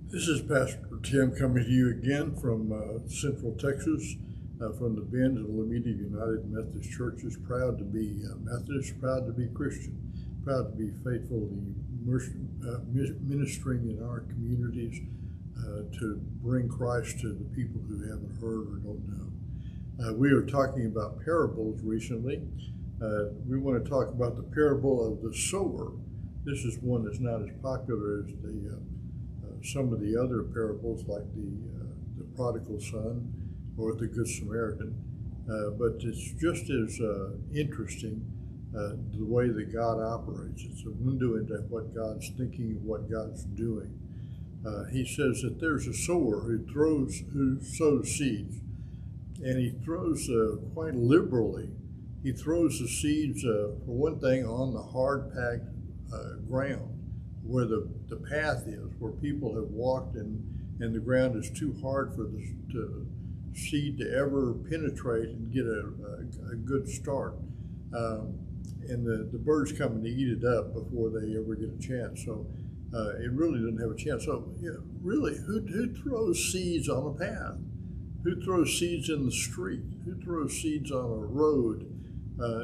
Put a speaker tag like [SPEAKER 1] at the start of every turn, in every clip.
[SPEAKER 1] This is Pastor Tim coming to you again from Central Texas, from the Bend of Alameda United Methodist Churches. Proud to be Methodist, proud to be Christian, proud to be faithfully ministering in our communities to bring Christ to the people who haven't heard or don't know. We were talking about parables recently. We want to talk about the parable of the sower. This is one that's not as popular as some of the other parables, like the prodigal son or the good Samaritan, but it's just as interesting the way that God operates. It's a window into what God's thinking and what God's doing. He says that there's a sower who sows seeds, and he throws quite liberally. He throws the seeds, for one thing, on the hard-packed ground, where the path is, where people have walked and the ground is too hard for the seed to ever penetrate and get a good start. And the birds come and eat it up before they ever get a chance. So it really doesn't have a chance. So really, who throws seeds on a path? Who throws seeds in the street? Who throws seeds on a road?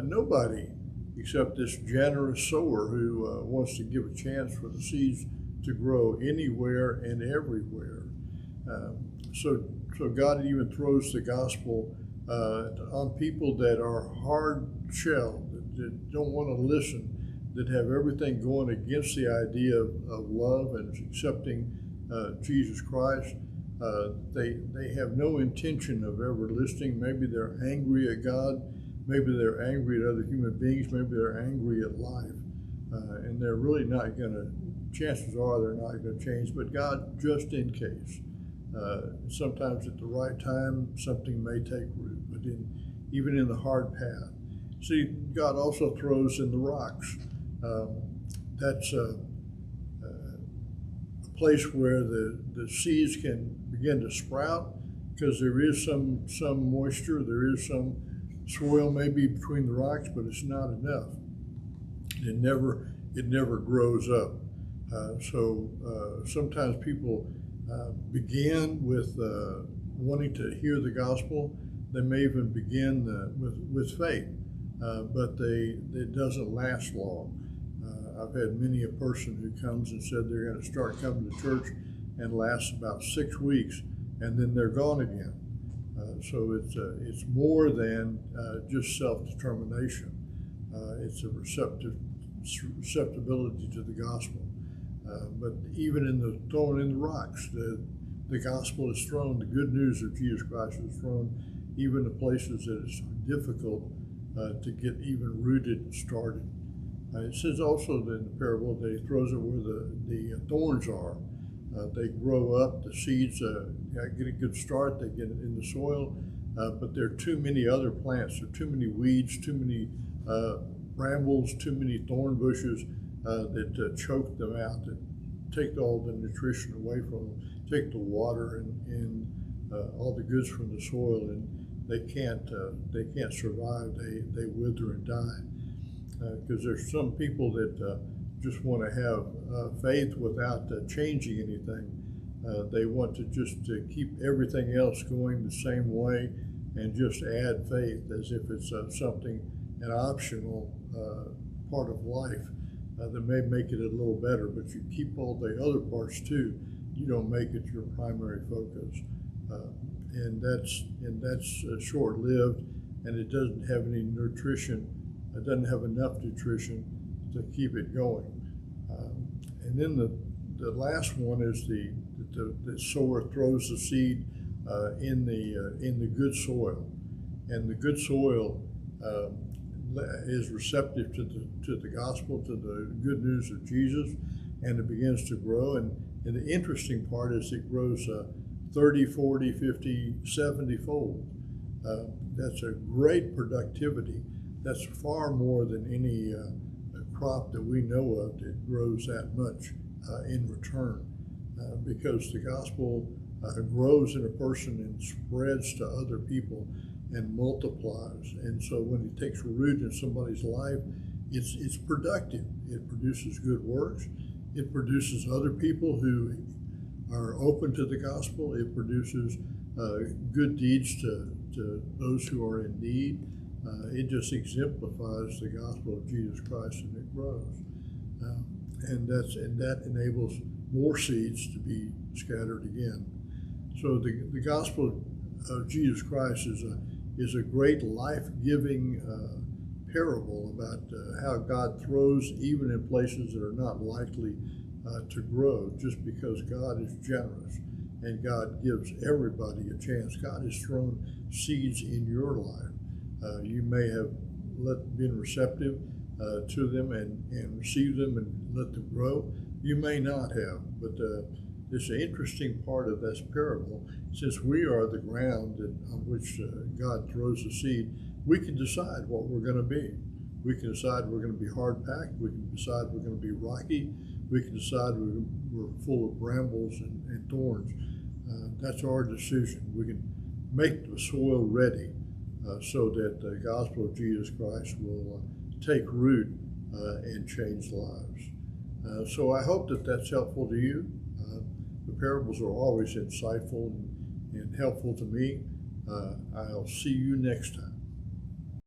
[SPEAKER 1] Nobody, except this generous sower who wants to give a chance for the seeds to grow anywhere and everywhere. So God even throws the gospel on people that are hard-shelled, that don't want to listen, that have everything going against the idea of love and accepting Jesus Christ. They have no intention of ever listening. Maybe they're angry at God. Maybe they're angry at other human beings. Maybe they're angry at life. And they're really not going to, chances are they're not going to change, but God, just in case. Sometimes at the right time, something may take root, but even in the hard path. See, God also throws in the rocks. That's a place where the seeds can begin to sprout, because there is some moisture, there is some soil maybe between the rocks, but it's not enough. It never grows up. So sometimes people begin with wanting to hear the gospel. They may even begin with faith, but it doesn't last long. I've had many a person who comes and said they're going to start coming to church and lasts about 6 weeks, and then they're gone again. So it's more than just self-determination. It's a receptibility to the gospel. But even in the throwing in the rocks, the gospel is thrown. The good news of Jesus Christ is thrown even to places that it's difficult to get even rooted and started. It says also that in the parable that he throws it where the thorns are. They grow up, the seeds get a good start, they get it in the soil, but there are too many other plants, there are too many weeds, too many brambles, too many thorn bushes that choke them out, that take all the nutrition away from them, take the water and all the goods from the soil, and they can't survive. They wither and die, because there's some people that just want to have faith without changing anything. They want to just keep everything else going the same way and just add faith as if it's an optional part of life that may make it a little better, but you keep all the other parts too. You don't make it your primary focus, and that's short-lived, and it doesn't have any nutrition. It doesn't have enough nutrition to keep it going. And then the last one is the sower throws the seed in the good soil, and the good soil is receptive to the gospel, to the good news of Jesus, and it begins to grow. And the interesting part is it grows 30, 40, 50, 70 fold. That's a great productivity. That's far more than any crop that we know of that grows that much in return, because the gospel grows in a person and spreads to other people and multiplies. And so when it takes root in somebody's life, it's productive. It produces good works. It produces other people who are open to the gospel. It produces good deeds to those who are in need. It just exemplifies the gospel of Jesus Christ, and it grows. And that enables more seeds to be scattered again. So the gospel of Jesus Christ is a great life-giving parable about how God throws even in places that are not likely to grow, just because God is generous and God gives everybody a chance. God has thrown seeds in your life. You may have been receptive to them and received them and let them grow. You may not have, but it's an interesting part of this parable. Since we are the ground on which God throws the seed, we can decide what we're going to be. We can decide we're going to be hard-packed. We can decide we're going to be rocky. We can decide we're full of brambles and thorns. That's our decision. We can make the soil ready so that the gospel of Jesus Christ will take root and change lives. So I hope that that's helpful to you. The parables are always insightful and helpful to me. I'll see you next time.